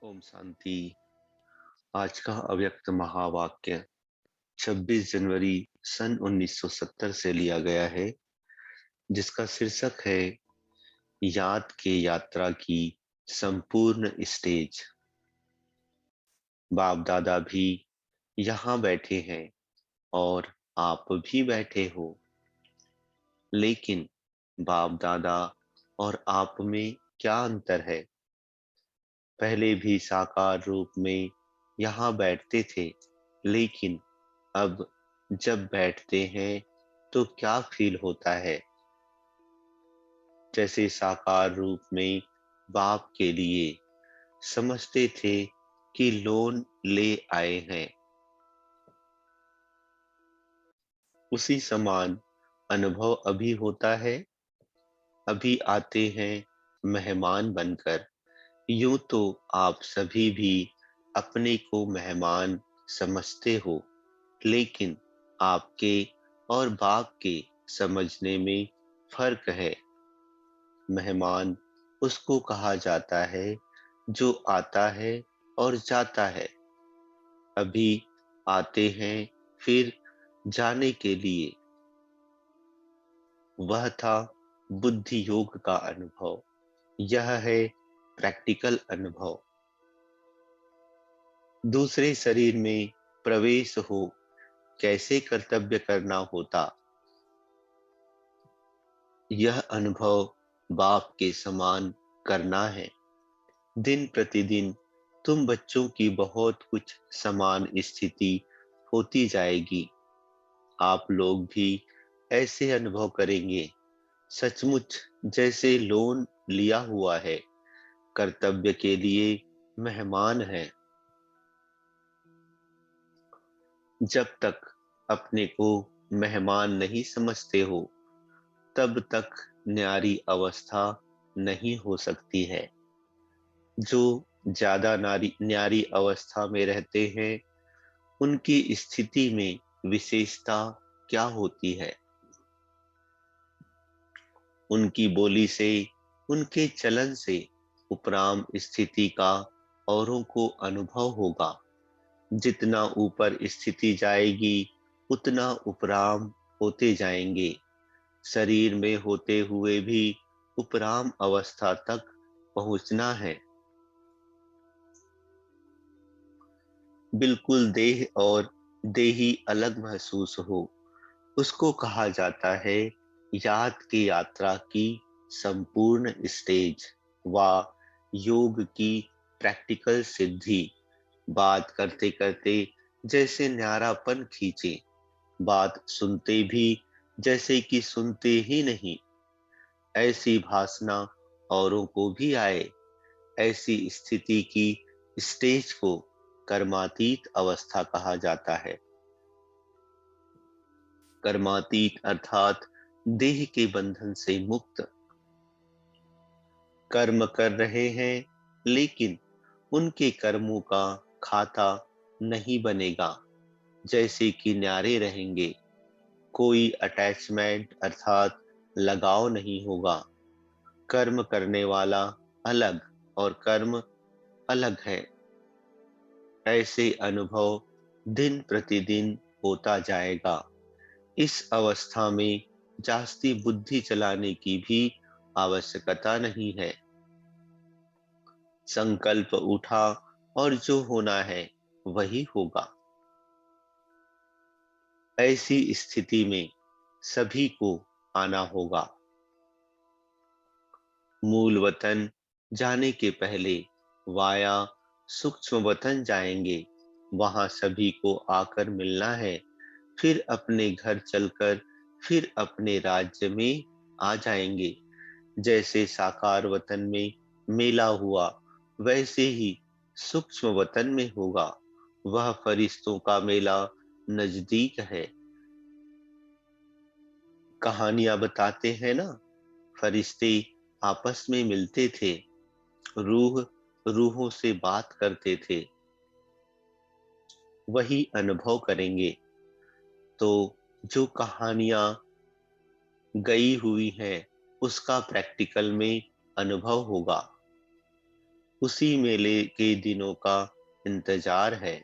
ओम शांति। आज का अव्यक्त महावाक्य 26 जनवरी सन 1970 से लिया गया है, जिसका शीर्षक है याद के यात्रा की संपूर्ण स्टेज। बाप दादा भी यहाँ बैठे हैं और आप भी बैठे हो, लेकिन बाप दादा और आप में क्या अंतर है? पहले भी साकार रूप में यहाँ बैठते थे, लेकिन अब जब बैठते हैं तो क्या फील होता है? जैसे साकार रूप में बाप के लिए समझते थे कि लोन ले आए हैं, उसी समान अनुभव अभी होता है। अभी आते हैं मेहमान बनकर। यूं तो आप सभी भी अपने को मेहमान समझते हो, लेकिन आपके और बाप के समझने में फर्क है। मेहमान उसको कहा जाता है जो आता है और जाता है। अभी आते हैं फिर जाने के लिए। वह था बुद्धि योग का अनुभव। यह है प्रैक्टिकल अनुभव। दूसरे शरीर में प्रवेश हो, कैसे कर्तव्य करना होता, यह अनुभव बाप के समान करना है। दिन प्रतिदिन तुम बच्चों की बहुत कुछ समान स्थिति होती जाएगी। आप लोग भी ऐसे अनुभव करेंगे, सचमुच जैसे लोन लिया हुआ है, कर्तव्य के लिए मेहमान है। जब तक अपने को मेहमान नहीं समझते हो, तब तक न्यारी अवस्था नहीं हो सकती है। जो ज्यादा न्यारी अवस्था में रहते हैं, उनकी स्थिति में विशेषता क्या होती है? उनकी बोली से, उनके चलन से उपराम स्थिति का औरों को अनुभव होगा। जितना ऊपर स्थिति जाएगी, उतना उपराम होते जाएंगे। शरीर में होते हुए भी उपराम अवस्था तक पहुंचना है। बिल्कुल देह और देही अलग महसूस हो, उसको कहा जाता है याद की यात्रा की संपूर्ण स्टेज व योग की प्रैक्टिकल सिद्धि। बात करते करते जैसे न्यारापन खींचे, बात सुनते भी जैसे कि सुनते ही नहीं, ऐसी भासना औरों को भी आए। ऐसी स्थिति की स्टेज को कर्मातीत अवस्था कहा जाता है। कर्मातीत अर्थात देह के बंधन से मुक्त। कर्म कर रहे हैं, लेकिन उनके कर्मों का खाता नहीं बनेगा, जैसे कि न्यारे रहेंगे। कोई अटैचमेंट अर्थात लगाव नहीं होगा। कर्म करने वाला अलग और कर्म अलग है। ऐसे अनुभव दिन प्रतिदिन होता जाएगा। इस अवस्था में जास्ती बुद्धि चलाने की भी आवश्यकता नहीं है। संकल्प उठा और जो होना है वही होगा। ऐसी स्थिति में सभी को आना होगा। मूल वतन जाने के पहले वाया सूक्ष्म वतन जाएंगे। वहां सभी को आकर मिलना है, फिर अपने घर चलकर फिर अपने राज्य में आ जाएंगे। जैसे साकार वतन में मेला हुआ, वैसे ही सूक्ष्म वतन में होगा। वह फरिश्तों का मेला नजदीक है। कहानियां बताते हैं ना, फरिश्ते आपस में मिलते थे, रूह रूहों से बात करते थे। वही अनुभव करेंगे। तो जो कहानियां गई हुई हैं, उसका प्रैक्टिकल में अनुभव होगा। उसी मेले के दिनों का इंतजार है।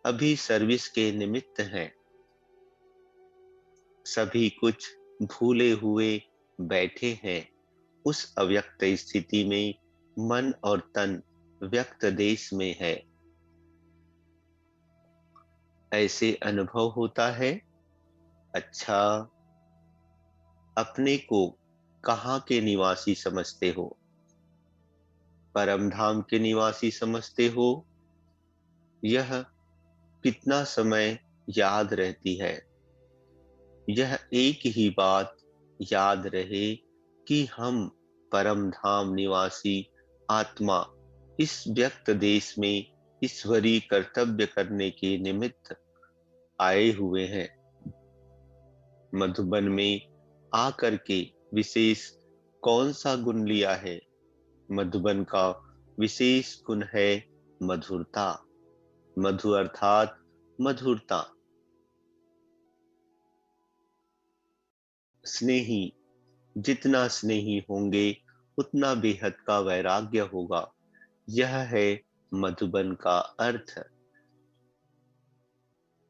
अभी सर्विस के निमित्त हैं। सभी कुछ भूले हुए बैठे हैं। उस अव्यक्त स्थिति में मन और तन व्यक्त देश में है। ऐसे अनुभव होता है। अच्छा, अपने को कहाँ के निवासी समझते हो? परम धाम के निवासी समझते हो? यह कितना समय याद रहती है? यह एक ही बात याद रहे कि हम परम धाम निवासी आत्मा इस व्यक्त देश में ईश्वरीय कर्तव्य करने के निमित्त आए हुए हैं। मधुबन में आकर के विशेष कौन सा गुण लिया है? मधुबन का विशेष गुण है मधुरता। मधु अर्थात मधुरता। स्नेही जितना स्नेही होंगे उतना बेहद का वैराग्य होगा। यह है मधुबन का अर्थ।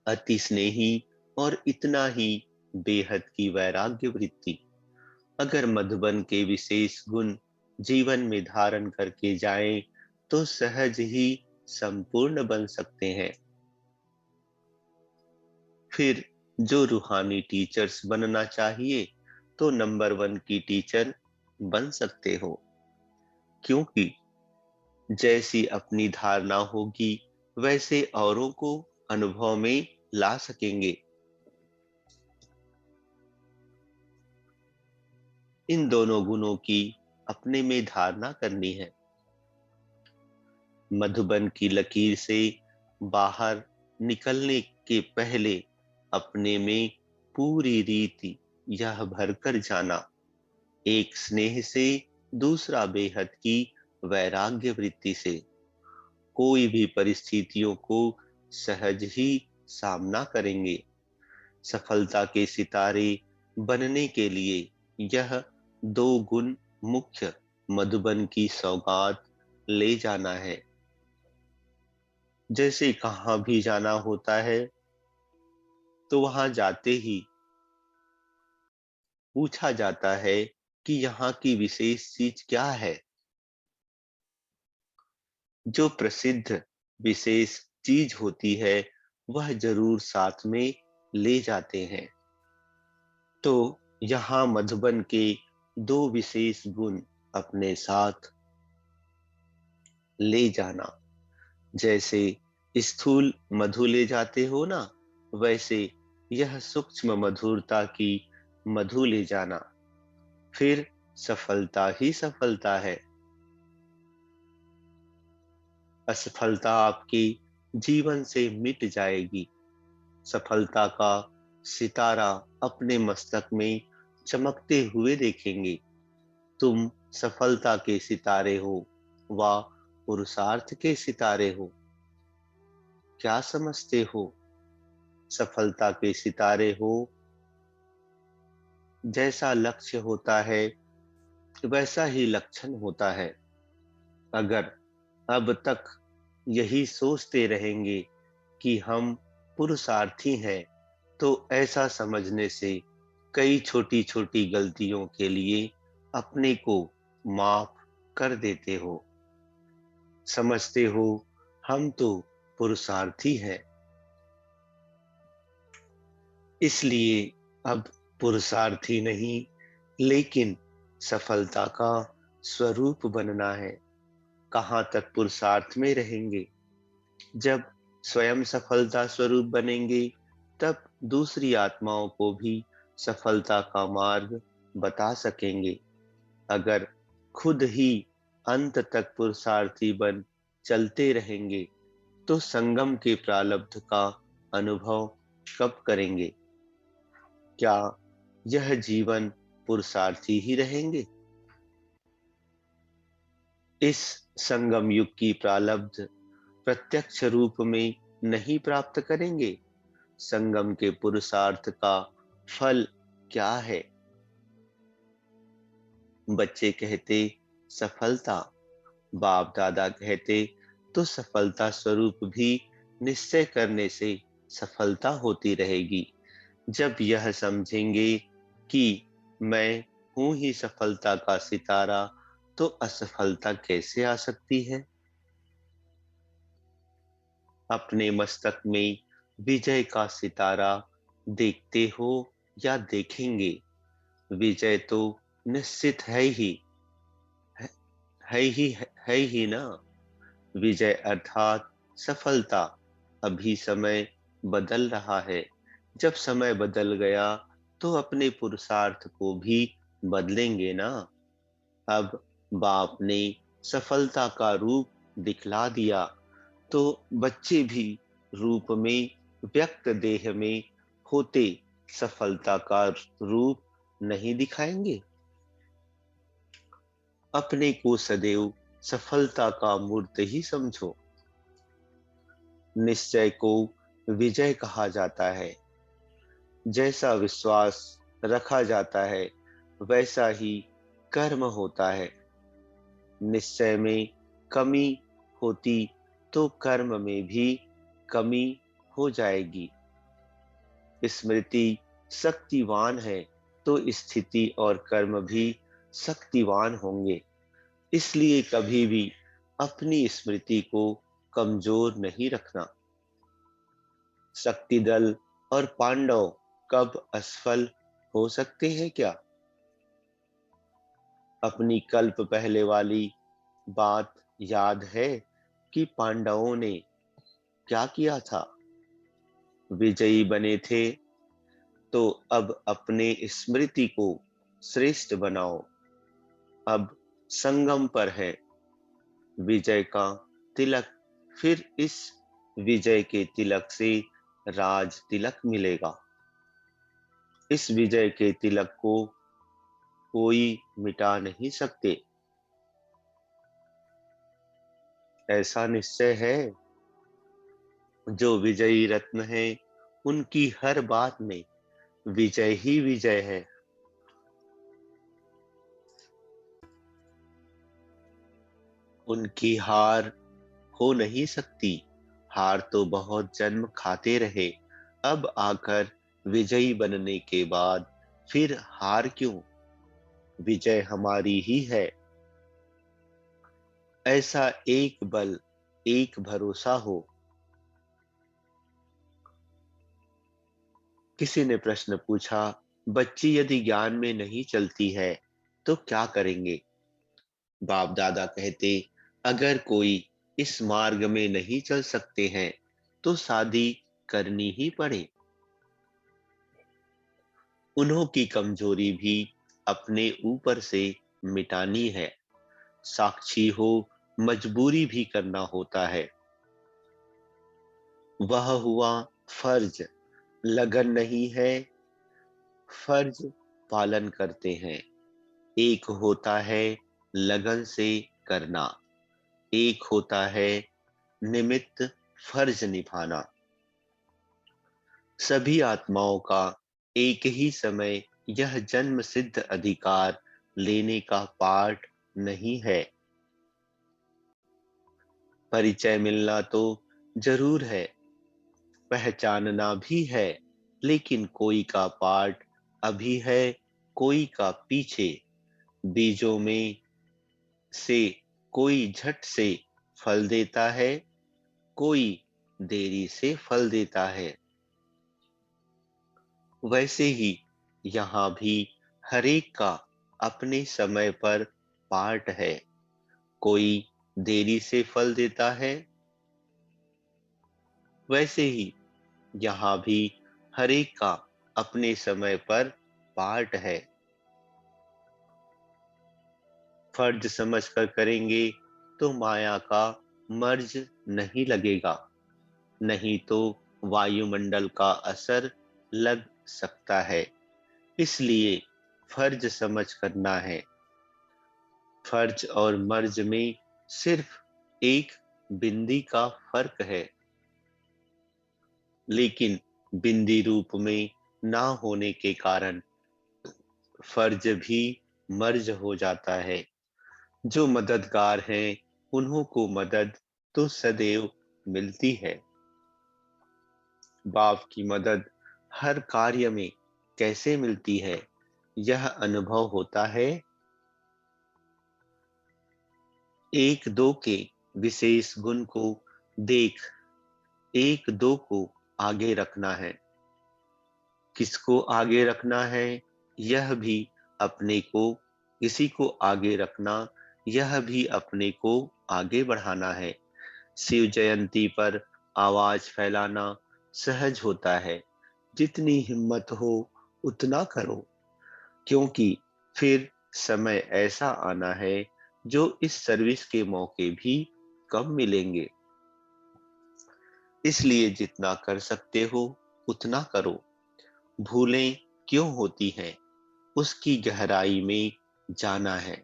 अति स्नेही और इतना ही बेहद की वैराग्य वृत्ति। अगर मधुबन के विशेष गुण जीवन में धारण करके जाएं तो सहज ही संपूर्ण बन सकते हैं। फिर जो रूहानी टीचर्स बनना चाहिए तो नंबर 1 की टीचर बन सकते हो, क्योंकि जैसी अपनी धारणा होगी वैसे औरों को अनुभव में ला सकेंगे। इन दोनों गुणों की अपने में धारणा करनी है। मधुबन की लकीर से बाहर निकलने के पहले अपने में पूरी रीति यह भरकर जाना, एक स्नेह से, दूसरा बेहद की वैराग्य वृत्ति से। कोई भी परिस्थितियों को सहज ही सामना करेंगे। सफलता के सितारे बनने के लिए यह दो गुण मुख्य मधुबन की सौगात ले जाना है। जैसे कहां भी जाना होता है तो वहां जाते ही पूछा जाता है कि यहाँ की विशेष चीज क्या है। जो प्रसिद्ध विशेष चीज होती है वह जरूर साथ में ले जाते हैं। तो यहाँ मधुबन के दो विशेष गुण अपने साथ ले जाना। जैसे स्थूल मधु ले जाते हो ना, वैसे यह सूक्ष्म मधुरता की मधु ले जाना। फिर सफलता ही सफलता है। असफलता आपके जीवन से मिट जाएगी। सफलता का सितारा अपने मस्तक में चमकते हुए देखेंगे। तुम सफलता के सितारे हो व पुरुषार्थ के सितारे हो। क्या समझते हो? सफलता के सितारे हो, जैसा लक्ष्य होता है वैसा ही लक्षण होता है। अगर अब तक यही सोचते रहेंगे कि हम पुरुषार्थी हैं तो ऐसा समझने से कई छोटी छोटी गलतियों के लिए अपने को माफ कर देते हो। समझते हो हम तो पुरुषार्थी हैं, इसलिए अब पुरुषार्थी नहीं लेकिन सफलता का स्वरूप बनना है। कहाँ तक पुरुषार्थ में रहेंगे? जब स्वयं सफलता स्वरूप बनेंगे तब दूसरी आत्माओं को भी सफलता का मार्ग बता सकेंगे। अगर खुद ही अंत तक पुरुषार्थी बन चलते रहेंगे तो संगम के प्रारब्ध का अनुभव कब करेंगे? क्या यह जीवन पुरुषार्थी ही रहेंगे? इस संगम युग की प्रारब्ध प्रत्यक्ष रूप में नहीं प्राप्त करेंगे। संगम के पुरुषार्थ का फल क्या है? बच्चे कहते सफलता, बाप दादा कहते तो सफलता स्वरूप भी निश्चय करने से सफलता होती रहेगी। जब यह समझेंगे कि मैं हूं ही सफलता का सितारा, तो असफलता कैसे आ सकती है। अपने मस्तक में विजय का सितारा देखते हो या देखेंगे, विजय तो निश्चित है, है ही ना। विजय अर्थात सफलता। अभी समय बदल रहा है। जब समय बदल गया तो अपने पुरुषार्थ को भी बदलेंगे ना। अब बाप ने सफलता का रूप दिखला दिया, तो बच्चे भी रूप में, व्यक्त देह में होते सफलता का रूप नहीं दिखाएंगे। अपने को सदैव सफलता का मूर्त ही समझो। निश्चय को विजय कहा जाता है। जैसा विश्वास रखा जाता है, वैसा ही कर्म होता है। निश्चय में कमी होती तो कर्म में भी कमी हो जाएगी। स्मृति शक्तिवान है तो स्थिति और कर्म भी शक्तिवान होंगे। इसलिए कभी भी अपनी स्मृति को कमजोर नहीं रखना। शक्ति दल और पांडव कब असफल हो सकते हैं क्या। अपनी कल्प पहले वाली बात याद है कि पांडवों ने क्या किया था। विजयी बने थे, तो अब अपने स्मृति को श्रेष्ठ बनाओ। अब संगम पर है विजय का तिलक, फिर इस विजय के तिलक से राज तिलक मिलेगा। इस विजय के तिलक को कोई मिटा नहीं सकते। ऐसा निश्चय है, जो विजयी रत्न है उनकी हर बात में विजय ही विजय है। उनकी हार हो नहीं सकती। हार तो बहुत जन्म खाते रहे, अब आकर विजयी बनने के बाद फिर हार क्यों। विजय हमारी ही है। ऐसा एक बल, एक भरोसा हो। किसी ने प्रश्न पूछा, बच्ची यदि ज्ञान में नहीं चलती है तो क्या करेंगे। बाप दादा कहते, अगर कोई इस मार्ग में नहीं चल सकते हैं तो शादी करनी ही पड़े। उन्हों की कमजोरी भी अपने ऊपर से मिटानी है। साक्षी हो, मजबूरी भी करना होता है। वह हुआ फर्ज, लगन नहीं है, फर्ज पालन करते हैं। एक होता है लगन से करना, एक होता है निमित्त फर्ज निभाना। सभी आत्माओं का एक ही समय यह जन्म सिद्ध अधिकार लेने का पाठ नहीं है। परिचय मिलना तो जरूर है, पहचानना भी है, लेकिन कोई का पाठ अभी है, कोई का पीछे। बीजों में से कोई झट से फल देता है, कोई देरी से फल देता है। वैसे ही यहाँ भी हरेक का अपने समय पर पाठ है। कोई देरी से फल देता है, वैसे ही यहाँ भी हरेक का अपने समय पर पाठ है। फर्ज समझकर करेंगे तो माया का मर्ज नहीं लगेगा, नहीं तो वायुमंडल का असर लग सकता है। इसलिए फर्ज समझ करना है। फर्ज और मर्ज में सिर्फ एक बिंदी का फर्क है, लेकिन बिंदी रूप में ना होने के कारण फर्ज भी मर्ज हो जाता है। जो मददगार हैं उन्हों को मदद तो सदैव मिलती है। बाप की मदद हर कार्य में कैसे मिलती है, यह अनुभव होता है। एक दो के विशेष गुण को देख एक दो को आगे रखना है। किसको आगे रखना है, यह भी अपने को, किसी को आगे रखना, यह भी अपने को आगे बढ़ाना है। शिव जयंती पर आवाज फैलाना सहज होता है। जितनी हिम्मत हो उतना करो, क्योंकि फिर समय ऐसा आना है जो इस सर्विस के मौके भी कम मिलेंगे। इसलिए जितना कर सकते हो उतना करो। भूलें क्यों होती हैं, उसकी गहराई में जाना है।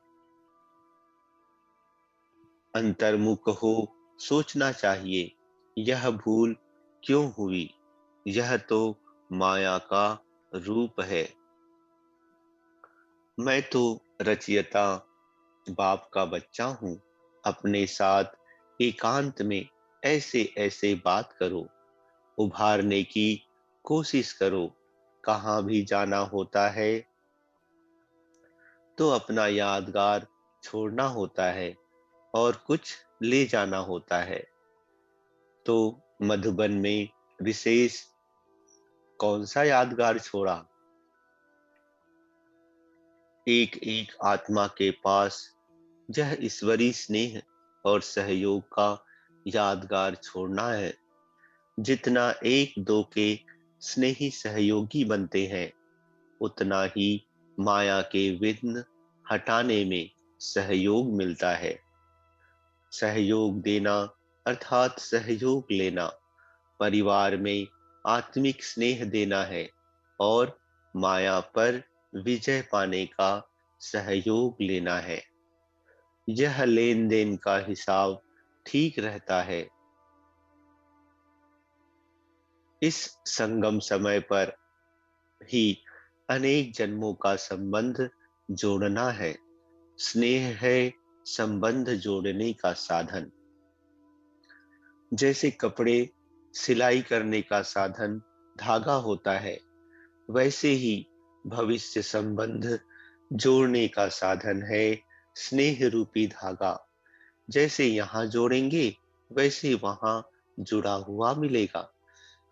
अंतर्मुख हो सोचना चाहिए, यह भूल क्यों हुई, यह तो माया का रूप है। मैं तो रचयिता बाप का बच्चा हूँ। अपने साथ एकांत में ऐसे ऐसे बात करो, उभारने की कोशिश करो। कहाँ भी जाना होता है तो अपना यादगार छोड़ना होता है और कुछ ले जाना होता है। तो मधुबन में विशेष कौन सा यादगार छोड़ा? एक एक आत्मा के पास यह ईश्वरी स्नेह और सहयोग का यादगार छोड़ना है। जितना एक दो के स्नेही सहयोगी बनते हैं, उतना ही माया के विघ्न हटाने में सहयोग मिलता है। सहयोग देना अर्थात सहयोग लेना, परिवार में आत्मिक स्नेह देना है और माया पर विजय पाने का सहयोग लेना है। यह लेन देन का हिसाब ठीक रहता है। इस संगम समय पर ही अनेक जन्मों का संबंध जोड़ना है। स्नेह है संबंध जोड़ने का साधन। जैसे कपड़े सिलाई करने का साधन धागा होता है, वैसे ही भविष्य संबंध जोड़ने का साधन है स्नेह रूपी धागा। जैसे यहाँ जोड़ेंगे वैसे वहां जुड़ा हुआ मिलेगा।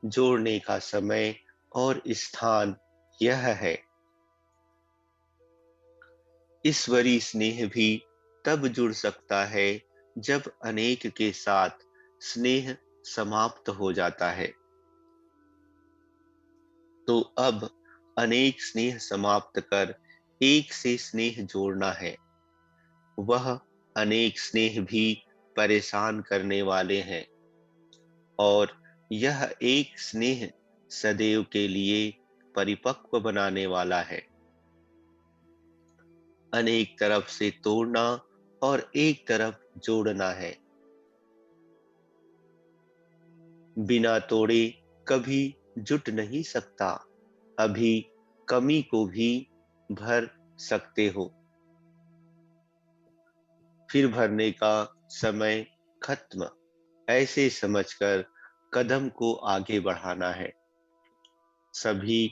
जोड़ने का समय और स्थान यह है। ईश्वरी स्नेह भी तब जुड़ सकता है जब अनेक के साथ स्नेह समाप्त हो जाता है। तो अब अनेक स्नेह समाप्त कर एक से स्नेह जोड़ना है। वह अनेक स्नेह भी परेशान करने वाले हैं और यह एक स्नेह सदैव के लिए परिपक्व बनाने वाला है। अनेक तरफ से तोड़ना और एक तरफ जोड़ना है। बिना तोड़े कभी जुट नहीं सकता। अभी कमी को भी भर सकते हो, फिर भरने का समय खत्म, ऐसे समझकर कदम को आगे बढ़ाना है। सभी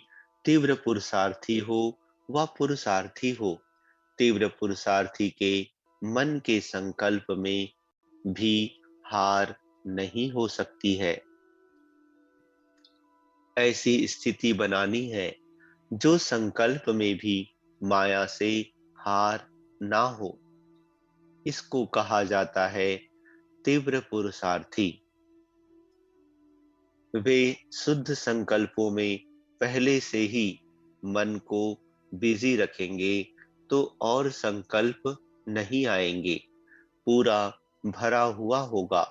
तीव्र पुरुषार्थी हो व पुरुषार्थी हो, तीव्र पुरुषार्थी के मन के संकल्प में भी हार नहीं हो सकती है। ऐसी स्थिति बनानी है जो संकल्प में भी माया से हार ना हो। इसको कहा जाता है तीव्र पुरुषार्थी। वे शुद्ध संकल्पों में पहले से ही मन को बिजी रखेंगे तो और संकल्प नहीं आएंगे। पूरा भरा हुआ होगा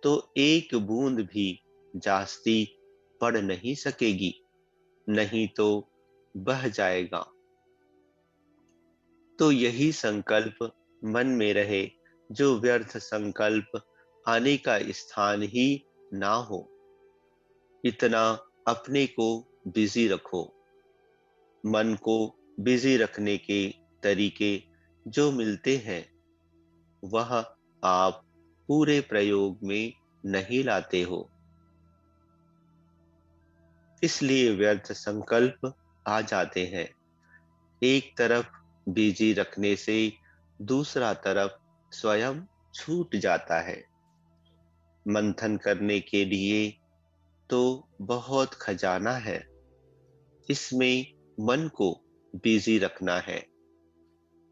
तो एक बूंद भी जास्ती पड़ नहीं सकेगी, नहीं तो बह जाएगा। तो यही संकल्प मन में रहे, जो व्यर्थ संकल्प आने का स्थान ही ना हो। इतना अपने को बिजी रखो। मन को बिजी रखने के तरीके जो मिलते हैं, वह आप पूरे प्रयोग में नहीं लाते हो। इसलिए व्यर्थ संकल्प आ जाते हैं। एक तरफ बिजी रखने से दूसरा तरफ स्वयं छूट जाता है। मंथन करने के लिए तो बहुत खजाना है, इसमें मन को बिजी रखना है।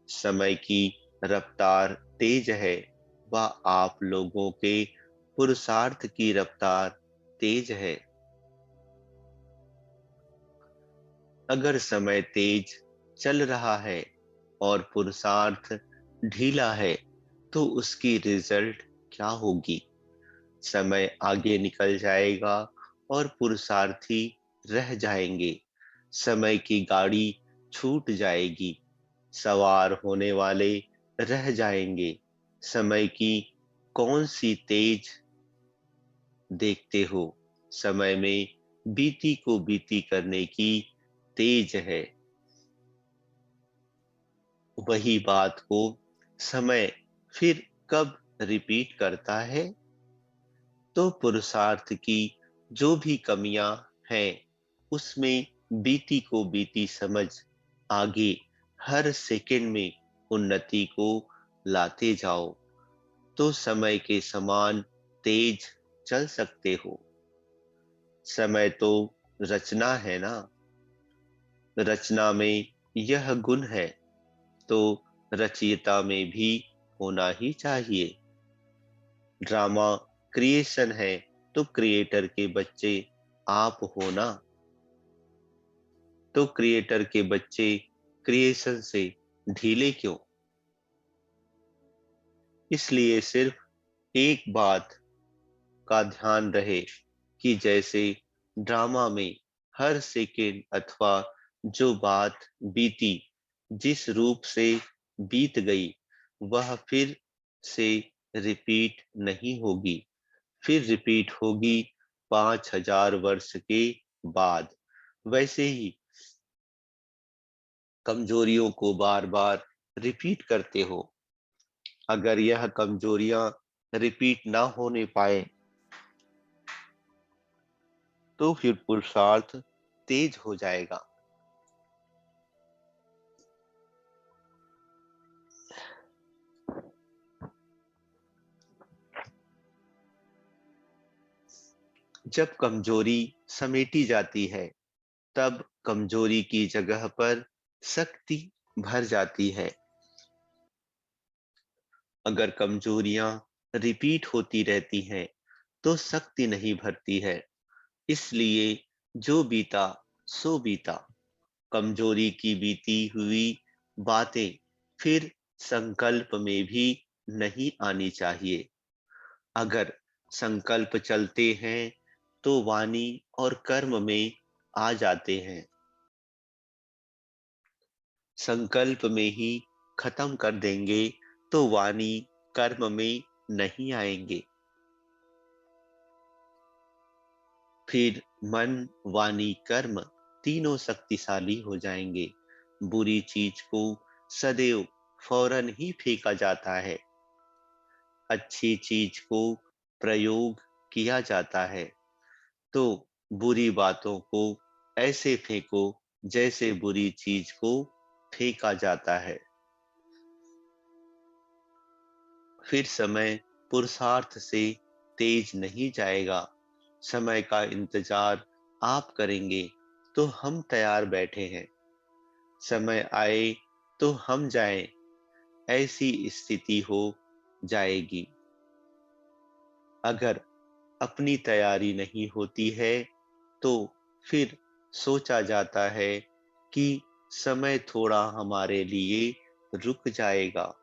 समय की रफ्तार तेज है, व आप लोगों के पुरुषार्थ की रफ्तार तेज है। अगर समय तेज चल रहा है और पुरुषार्थ ढीला है, तो उसकी रिजल्ट क्या होगी? समय आगे निकल जाएगा और पुरुषार्थी रह जाएंगे। समय की गाड़ी छूट जाएगी, सवार होने वाले रह जाएंगे। समय की कौन सी तेज देखते हो? समय में बीती को बीती करने की तेज है। वही बात को समय फिर कब रिपीट करता है? तो पुरुषार्थ की जो भी कमियां हैं, उसमें बीती को बीती समझ आगे हर सेकंड में उन्नति को लाते जाओ, तो समय के समान तेज चल सकते हो। समय तो रचना है ना, रचना में यह गुण है, तो रचयिता में भी होना ही चाहिए। ड्रामा क्रिएशन है, तो क्रिएटर के बच्चे आप हो ना। तो क्रिएटर के बच्चे क्रिएशन से ढीले क्यों? इसलिए सिर्फ एक बात का ध्यान रहे कि जैसे ड्रामा में हर सेकेंड अथवा जो बात बीती, जिस रूप से बीत गई, वह फिर से रिपीट नहीं होगी। फिर रिपीट होगी 5,000 वर्ष के बाद। वैसे ही कमजोरियों को बार बार रिपीट करते हो। अगर यह कमजोरियां रिपीट ना होने पाए, तो फिर पुरुषार्थ तेज हो जाएगा। जब कमजोरी समेटी जाती है, तब कमजोरी की जगह पर शक्ति भर जाती है। अगर कमजोरियां रिपीट होती रहती हैं, तो शक्ति नहीं भरती है। इसलिए जो बीता सो बीता। कमजोरी की बीती हुई बातें फिर संकल्प में भी नहीं आनी चाहिए। अगर संकल्प चलते हैं, तो वाणी और कर्म में आ जाते हैं। संकल्प में ही खत्म कर देंगे, तो वाणी कर्म में नहीं आएंगे। फिर मन, वाणी, कर्म तीनों शक्तिशाली हो जाएंगे। बुरी चीज को सदैव फौरन ही फेंका जाता है। अच्छी चीज को प्रयोग किया जाता है। तो बुरी बातों को ऐसे फेंको जैसे बुरी चीज को फेंका जाता है। फिर समय पुरुषार्थ से तेज नहीं जाएगा। समय का इंतजार आप करेंगे, तो हम तैयार बैठे हैं। समय आए तो हम जाएं, ऐसी स्थिति हो जाएगी। अगर अपनी तैयारी नहीं होती है, तो फिर सोचा जाता है कि समय थोड़ा हमारे लिए रुक जाएगा।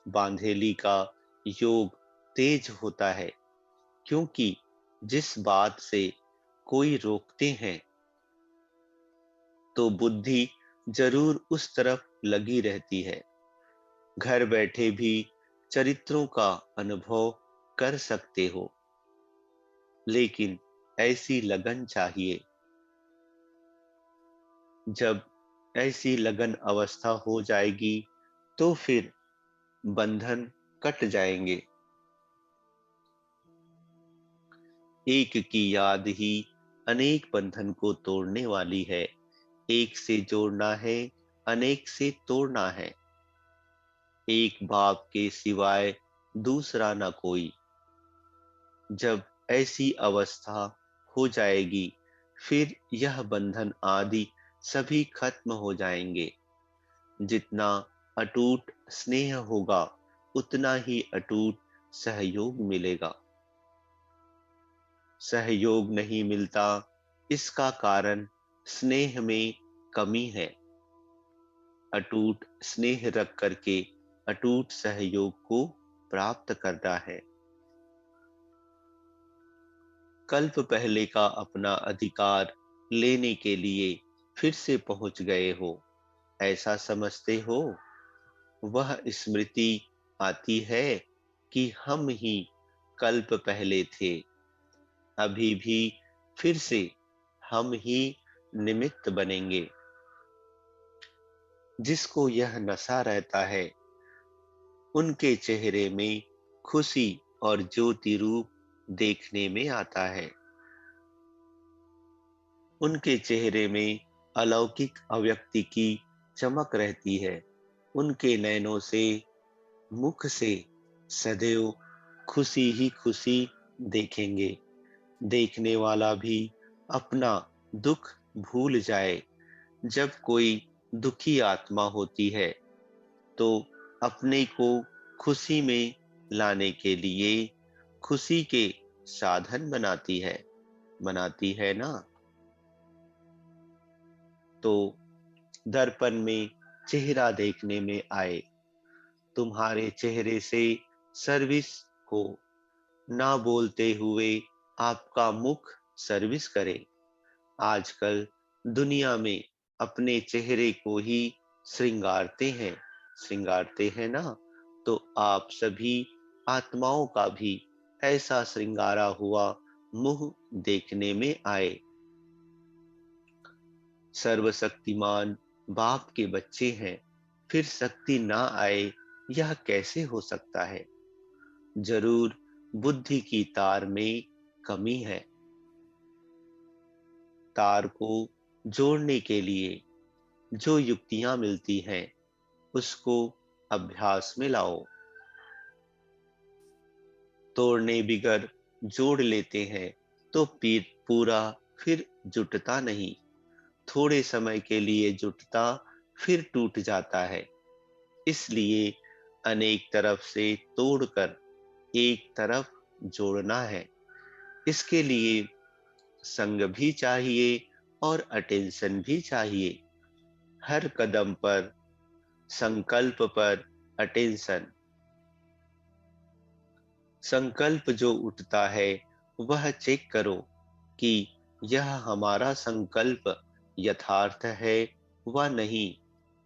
बांधेली का योग तेज होता है, क्योंकि जिस बात से कोई रोकते हैं, तो बुद्धि जरूर उस तरफ लगी रहती है। घर बैठे भी चरित्रों का अनुभव कर सकते हो, लेकिन ऐसी लगन चाहिए। जब ऐसी लगन अवस्था हो जाएगी, तो फिर बंधन कट जाएंगे। एक की याद ही अनेक बंधन को तोड़ने वाली है। एक से जोड़ना है, अनेक से तोड़ना है। एक बाप के सिवाय दूसरा न कोई। जब ऐसी अवस्था हो जाएगी, फिर यह बंधन आदि सभी खत्म हो जाएंगे। जितना अटूट स्नेह होगा, उतना ही अटूट सहयोग मिलेगा। सहयोग नहीं मिलता, इसका कारण स्नेह में कमी है। अटूट स्नेह रख करके अटूट सहयोग को प्राप्त करना है। कल्प पहले का अपना अधिकार लेने के लिए फिर से पहुंच गए हो, ऐसा समझते हो? वह स्मृति आती है कि हम ही कल्प पहले थे। अभी भी फिर से हम ही निमित्त बनेंगे। जिसको यह नशा रहता है, उनके चेहरे में खुशी और ज्योति रूप देखने में आता है। उनके चेहरे में अलौकिक अव्यक्ति की चमक रहती है। उनके नैनों से, मुख से सदैव खुशी ही खुशी देखेंगे। देखने वाला भी अपना दुख भूल जाए। जब कोई दुखी आत्मा होती है, तो अपने को खुशी में लाने के लिए खुशी के साधन बनाती है ना? तो दर्पण में चेहरा देखने में आए, तुम्हारे चेहरे से सर्विस हो, ना बोलते हुए आपका मुख सर्विस करे। आजकल दुनिया में अपने चेहरे को ही श्रृंगारते हैं ना? तो आप सभी आत्माओं का भी ऐसा श्रृंगारा हुआ मुंह देखने में आए। सर्वशक्तिमान बाप के बच्चे हैं, फिर शक्ति ना आए, यह कैसे हो सकता है? जरूर बुद्धि की तार में कमी है। तार को जोड़ने के लिए जो युक्तियां मिलती हैं, उसको अभ्यास में लाओ। तोड़ने बिगर जोड़ लेते हैं, तो पीर पूरा फिर जुटता नहीं। थोड़े समय के लिए जुटता, फिर टूट जाता है। इसलिए अनेक तरफ से तोड़कर एक तरफ जोड़ना है। इसके लिए संग भी चाहिए और अटेंशन भी चाहिए। हर कदम पर, संकल्प पर अटेंशन। संकल्प जो उठता है, वह चेक करो कि यह हमारा संकल्प यथार्थ है व नहीं।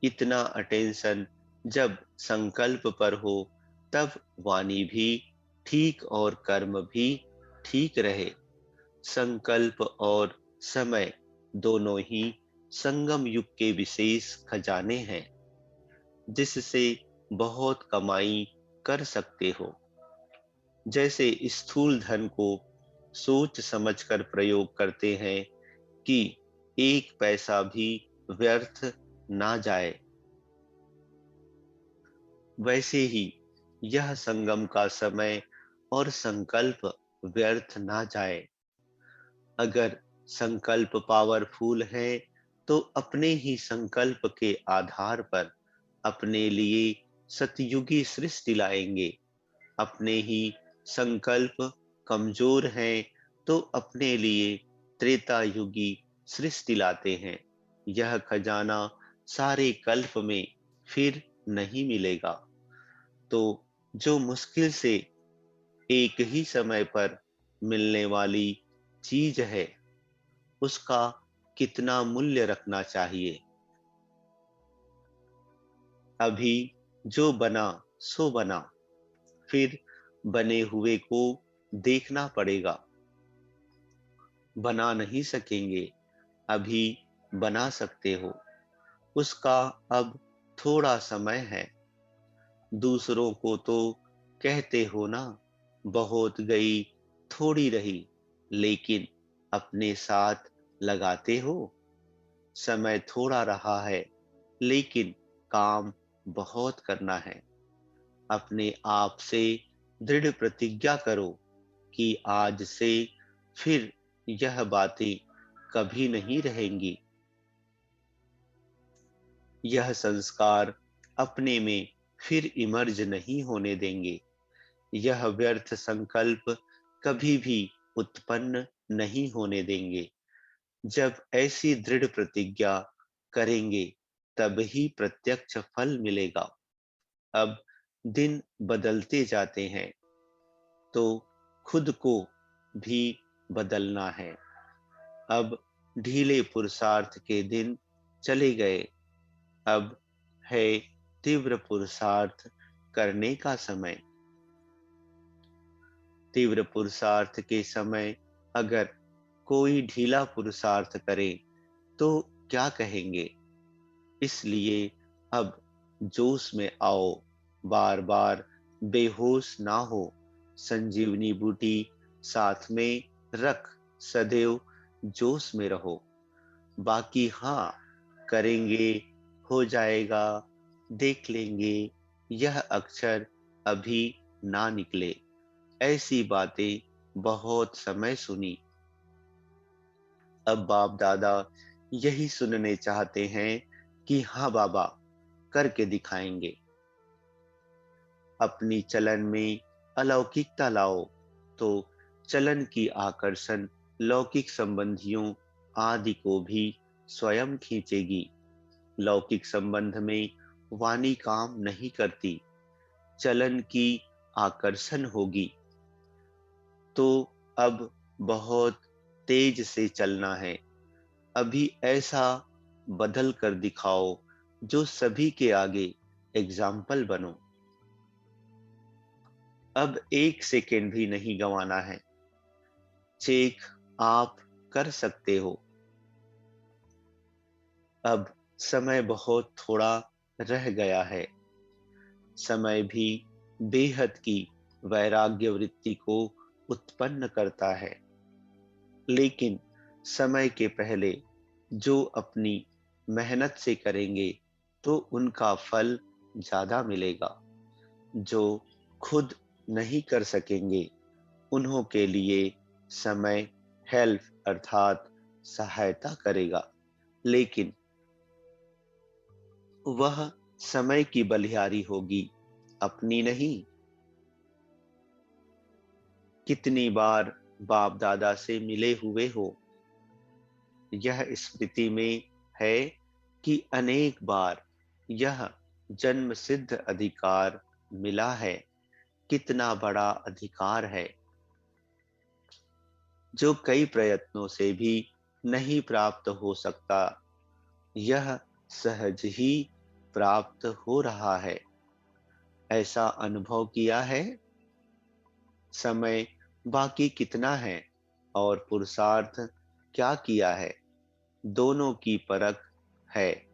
इतना अटेंशन जब संकल्प पर हो, तब वाणी भी ठीक और कर्म भी ठीक रहे। संकल्प और समय दोनों ही संगम युग के विशेष खजाने हैं, जिससे बहुत कमाई कर सकते हो। जैसे स्थूल धन को सोच समझकर प्रयोग करते हैं कि एक पैसा भी व्यर्थ ना जाए, वैसे ही यह संगम का समय और संकल्प व्यर्थ ना जाए। अगर संकल्प पावरफुल है, तो अपने ही संकल्प के आधार पर अपने लिए सतयुगी सृष्टि लाएंगे। अपने ही संकल्प कमजोर हैं, तो अपने लिए त्रेता युगी सृष्टि लाते हैं। यह खजाना सारे कल्प में फिर नहीं मिलेगा। तो जो मुश्किल से एक ही समय पर मिलने वाली चीज है, उसका कितना मूल्य रखना चाहिए। अभी जो बना सो बना, फिर बने हुए को देखना पड़ेगा। बना नहीं सकेंगे, अभी बना सकते हो। उसका अब थोड़ा समय है। दूसरों को तो कहते हो ना, बहुत गई थोड़ी रही। लेकिन अपने साथ लगाते हो। समय थोड़ा रहा है, लेकिन काम बहुत करना है। अपने आप से दृढ़ प्रतिज्ञा करो कि आज से फिर यह बातें कभी नहीं रहेंगी। यह संस्कार अपने में फिर इमर्ज नहीं होने देंगे। यह व्यर्थ संकल्प कभी भी उत्पन्न नहीं होने देंगे। जब ऐसी दृढ़ प्रतिज्ञा करेंगे, तब ही प्रत्यक्ष फल मिलेगा। अब दिन बदलते जाते हैं, तो खुद को भी बदलना है। अब ढीले पुरुषार्थ के दिन चले गए। अब है तीव्र पुरुषार्थ करने का समय। तीव्र पुरुषार्थ के समय अगर कोई ढीला पुरुषार्थ करे, तो क्या कहेंगे? इसलिए अब जोश में आओ, बार बार बेहोश ना हो। संजीवनी बूटी साथ में रख, सदैव जोश में रहो। बाकी हाँ, करेंगे, हो जाएगा, देख लेंगे, यह अक्षर अभी ना निकले। ऐसी बातें बहुत समय सुनी। अब बाप दादा यही सुनने चाहते हैं कि हाँ बाबा, करके दिखाएंगे। अपनी चलन में अलौकिकता लाओ, तो चलन की आकर्षण लौकिक संबंधियों आदि को भी स्वयं खींचेगी। लौकिक संबंध में वाणी काम नहीं करती, चलन की आकर्षण होगी। तो अब बहुत तेज से चलना है। अभी ऐसा बदल कर दिखाओ जो सभी के आगे एग्जाम्पल बनो। अब एक सेकेंड भी नहीं गंवाना है। चेक आप कर सकते हो। अब समय बहुत थोड़ा रह गया है। समय भी बेहद की वैराग्य वृत्ति को उत्पन्न करता है। लेकिन समय के पहले जो अपनी मेहनत से करेंगे, तो उनका फल ज्यादा मिलेगा। जो खुद नहीं कर सकेंगे, उन्हों के लिए समय हेल्प अर्थात सहायता करेगा। लेकिन वह समय की बलिहारी होगी, अपनी नहीं। कितनी बार बाप दादा से मिले हुए हो, यह स्मृति में है कि अनेक बार यह जन्म सिद्ध अधिकार मिला है। कितना बड़ा अधिकार है, जो कई प्रयत्नों से भी नहीं प्राप्त हो सकता। यह सहज ही प्राप्त हो रहा है। ऐसा अनुभव किया है। समय बाकी कितना है और पुरुषार्थ क्या किया है, दोनों की परख है।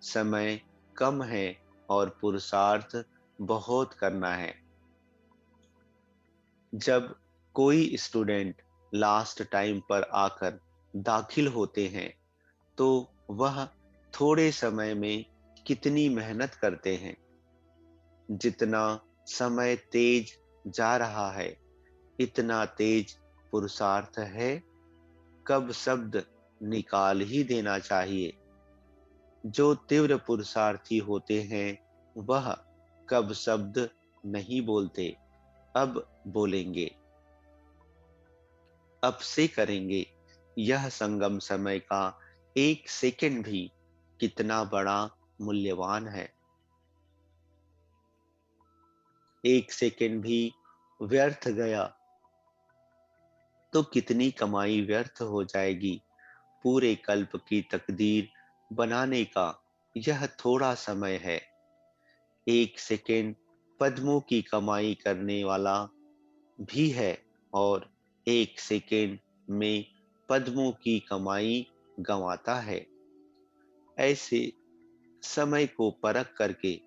समय कम है और पुरुषार्थ बहुत करना है। जब कोई स्टूडेंट लास्ट टाइम पर आकर दाखिल होते हैं, तो वह थोड़े समय में कितनी मेहनत करते हैं। जितना समय तेज जा रहा है, इतना तेज पुरुषार्थ है। कब शब्द निकाल ही देना चाहिए। जो तीव्र पुरुषार्थी होते हैं, वह कब शब्द नहीं बोलते, अब बोलेंगे, अब से करेंगे। यह संगम समय का एक सेकंड भी कितना बड़ा मूल्यवान है। एक सेकंड भी व्यर्थ गया, तो कितनी कमाई व्यर्थ हो जाएगी। पूरे कल्प की तकदीर बनाने का यह थोड़ा समय है। एक सेकंड पद्मों की कमाई करने वाला भी है, और एक सेकंड में पद्मों की कमाई गंवाता है। ऐसे समय को परख करके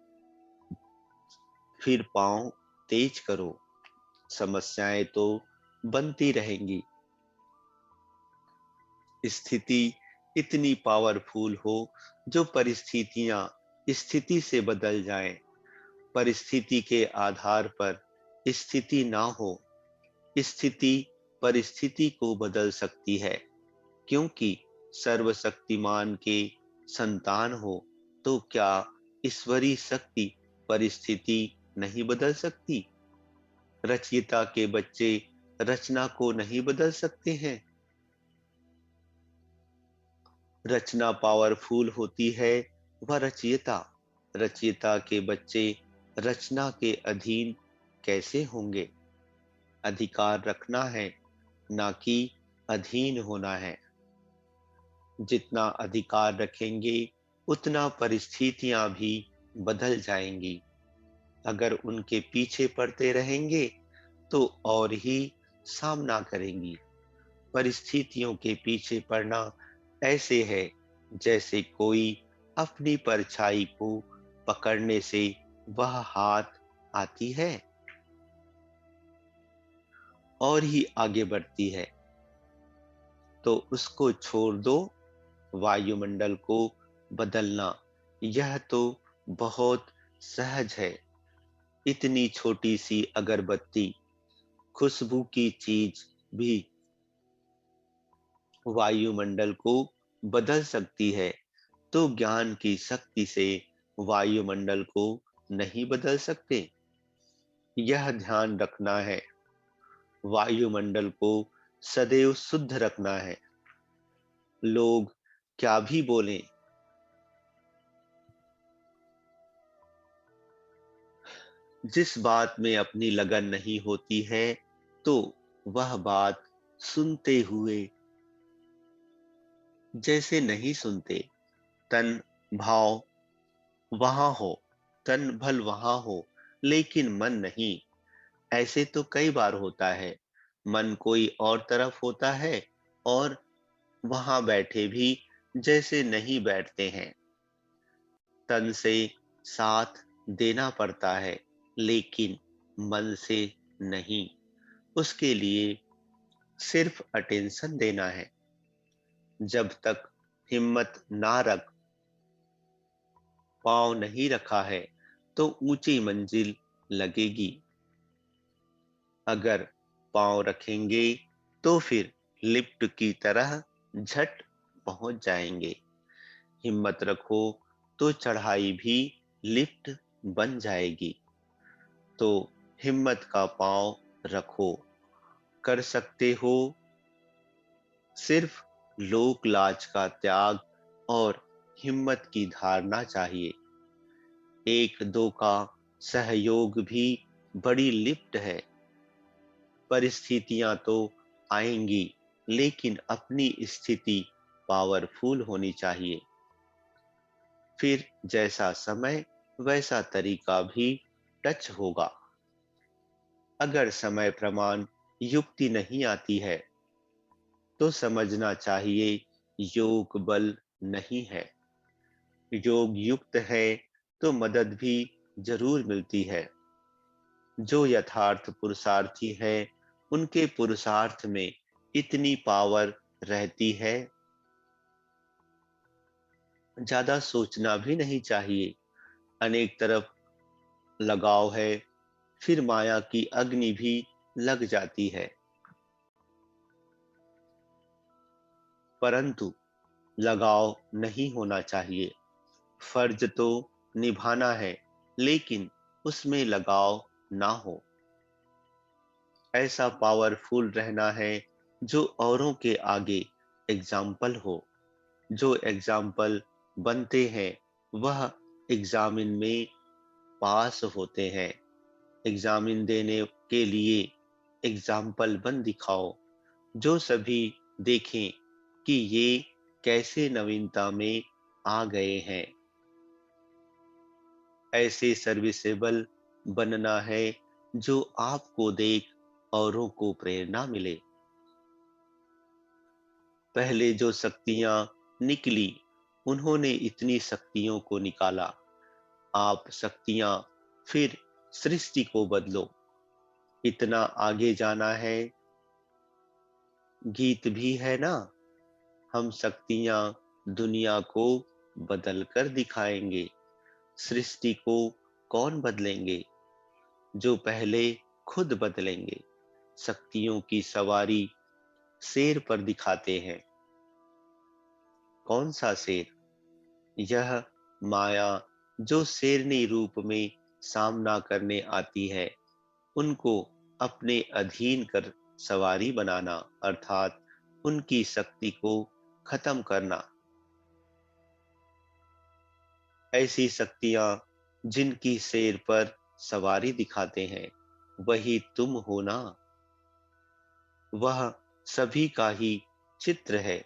फिर पांव तेज करो। समस्याएं तो बनती रहेंगी, स्थिति इतनी पावरफुल हो जो परिस्थितियां स्थिति से बदल जाएं, परिस्थिति के आधार पर स्थिति ना हो, स्थिति परिस्थिति को बदल सकती है, क्योंकि सर्वशक्तिमान के संतान हो तो क्या ईश्वरीय शक्ति परिस्थिति नहीं बदल सकती? रचयिता के बच्चे रचना को नहीं बदल सकते हैं? रचना पावरफुल होती है, वह रचयिता, रचयिता के बच्चे रचना के अधीन कैसे होंगे? अधिकार रखना है, ना कि अधीन होना है। जितना अधिकार रखेंगे उतना परिस्थितियां भी बदल जाएंगी। अगर उनके पीछे पड़ते रहेंगे तो और ही सामना करेंगी। परिस्थितियों के पीछे पड़ना ऐसे है जैसे कोई अपनी परछाई को पकड़ने से वह हाथ आती है और ही आगे बढ़ती है, तो उसको छोड़ दो। वायुमंडल को बदलना यह तो बहुत सहज है। इतनी छोटी सी अगरबत्ती, खुशबू की चीज भी वायुमंडल को बदल सकती है, तो ज्ञान की शक्ति से वायुमंडल को नहीं बदल सकते? यह ध्यान रखना है, वायुमंडल को सदैव शुद्ध रखना है। लोग क्या भी बोलें, जिस बात में अपनी लगन नहीं होती है, तो वह बात सुनते हुए जैसे नहीं सुनते। तन भाव वहां हो, तन भल वहां हो, लेकिन मन नहीं। ऐसे तो कई बार होता है, मन कोई और तरफ होता है और वहां बैठे भी जैसे नहीं बैठते हैं। तन से साथ देना पड़ता है, लेकिन मन से नहीं। उसके लिए सिर्फ अटेंशन देना है। जब तक हिम्मत ना रख, पांव नहीं रखा है, तो ऊंची मंजिल लगेगी। अगर पांव रखेंगे तो फिर लिफ्ट की तरह झट पहुंच जाएंगे। हिम्मत रखो तो चढ़ाई भी लिफ्ट बन जाएगी। तो हिम्मत का पांव रखो। कर सकते हो, सिर्फ लोक लाज का त्याग और हिम्मत की धारणा चाहिए। एक दो का सहयोग भी बड़ी लिफ्ट है। परिस्थितियां तो आएंगी, लेकिन अपनी स्थिति पावरफुल होनी चाहिए। फिर जैसा समय वैसा तरीका भी टच होगा। अगर समय प्रमाण युक्ति नहीं आती है, तो समझना चाहिए योग बल नहीं है। योग युक्त है तो मदद भी जरूर मिलती है। जो यथार्थ पुरुषार्थी है, उनके पुरुषार्थ में इतनी पावर रहती है, ज्यादा सोचना भी नहीं चाहिए। अनेक तरफ लगाव है, फिर माया की अग्नि भी लग जाती है, परंतु लगाव नहीं होना चाहिए। फर्ज तो निभाना है, लेकिन उसमें लगाव ना हो। ऐसा पावरफुल रहना है जो औरों के आगे एग्जाम्पल हो। जो एग्जाम्पल बनते हैं वह एग्जामिन में पास होते हैं। एग्जामिन देने के लिए एग्जाम्पल बन दिखाओ, जो सभी देखें कि ये कैसे नवीनता में आ गए हैं। ऐसे सर्विसेबल बनना है जो आपको देख औरों को प्रेरणा मिले। पहले जो शक्तियां निकली, उन्होंने इतनी शक्तियों को निकाला। आप शक्तियां फिर सृष्टि को बदलो। इतना आगे जाना है, गीत भी है ना, हम शक्तियां दुनिया को बदल कर दिखाएंगे। सृष्टि को कौन बदलेंगे? जो पहले खुद बदलेंगे। शक्तियों की सवारी शेर पर दिखाते हैं। कौन सा शेर? यह माया जो शेरनी रूप में सामना करने आती है, उनको अपने अधीन कर सवारी बनाना, अर्थात उनकी शक्ति को खत्म करना। ऐसी शक्तियां जिनकी शेर पर सवारी दिखाते हैं, वही तुम हो ना। वह सभी का ही चित्र है।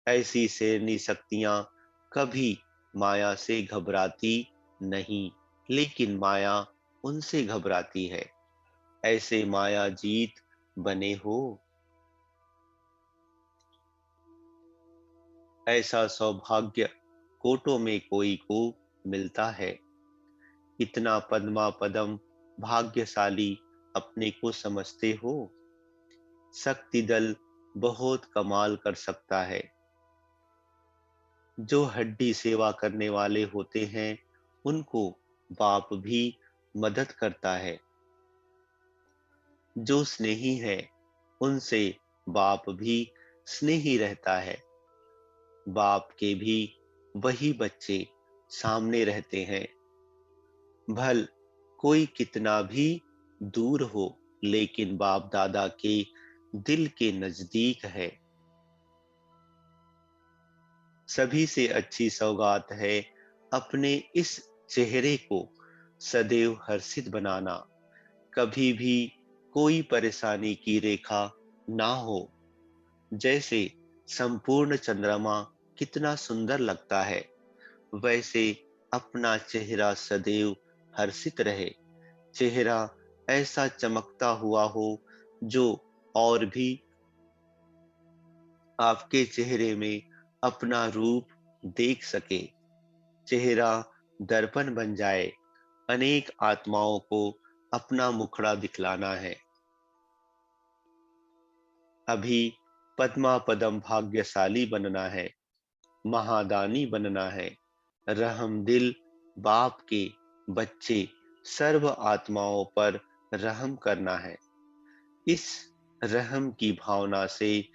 ऐसी शेरनी शक्तियां कभी माया से घबराती नहीं, लेकिन माया उनसे घबराती है। ऐसे माया जीत बने हो। ऐसा सौभाग्य कोटों में कोई को मिलता है। इतना पद्मा पदम भाग्यशाली अपने को समझते हो। शक्ति दल बहुत कमाल कर सकता है। जो हड्डी सेवा करने वाले होते हैं, उनको बाप भी मदद करता है। जो स्नेही है, उनसे बाप भी स्नेही रहता है। बाप के भी वही बच्चे सामने रहते हैं। भल कोई कितना भी दूर हो, लेकिन बाप दादा के दिल के नजदीक है। सभी से अच्छी सौगात है अपने इस चेहरे को सदैव हर्षित बनाना। कभी भी कोई परेशानी की रेखा ना हो। जैसे संपूर्ण चंद्रमा कितना सुंदर लगता है, वैसे अपना चेहरा सदैव हर्षित रहे। चेहरा ऐसा चमकता हुआ हो जो और भी आपके चेहरे में अपना रूप देख सके। चेहरा दर्पण बन जाए। अनेक आत्माओं को अपना मुखड़ा दिखलाना है। अभी पद्मा पदम भाग्यशाली बनना है। महादानी बनना है। रहम दिल बाप के बच्चे सर्व आत्माओं पर रहम करना है। इस रहम की भावना से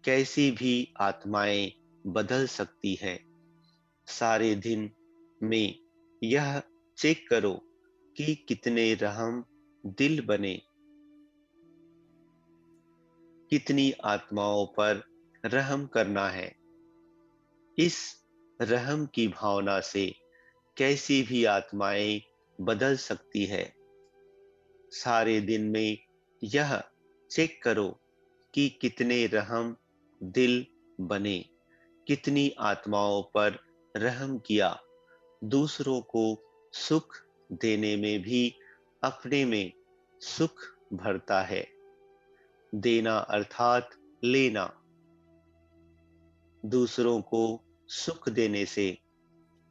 कैसी भी आत्माएं बदल सकती है। सारे दिन में यह चेक करो कि कितने रहम दिल बने। कितनी आत्माओं पर रहम करना है। इस रहम की भावना से कैसी भी आत्माएं बदल सकती है। सारे दिन में यह चेक करो कि कितने रहम दिल बने। कितनी आत्माओं पर रहम किया। दूसरों को सुख देने में भी अपने में सुख भरता है। देना अर्थात लेना। दूसरों को सुख देने से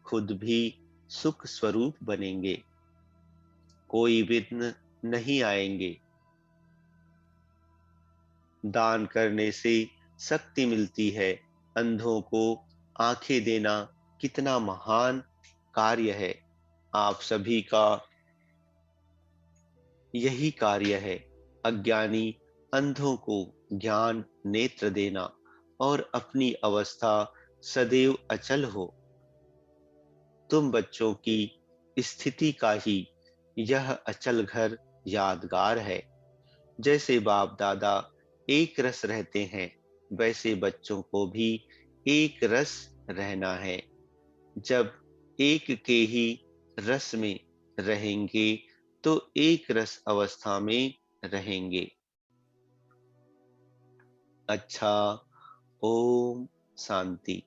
खुद भी सुख स्वरूप बनेंगे। कोई विघ्न नहीं आएंगे। दान करने से शक्ति मिलती है। अंधों को आंखें देना कितना महान कार्य है। आप सभी का यही कार्य है। अज्ञानी अंधों को ज्ञान नेत्र देना और अपनी अवस्था सदैव अचल हो। तुम बच्चों की स्थिति का ही यह अचल घर यादगार है। जैसे बाप दादा एक रस रहते हैं, वैसे बच्चों को भी एक रस रहना है। जब एक के ही रस में रहेंगे तो एक रस अवस्था में रहेंगे। अच्छा, ओम शांति।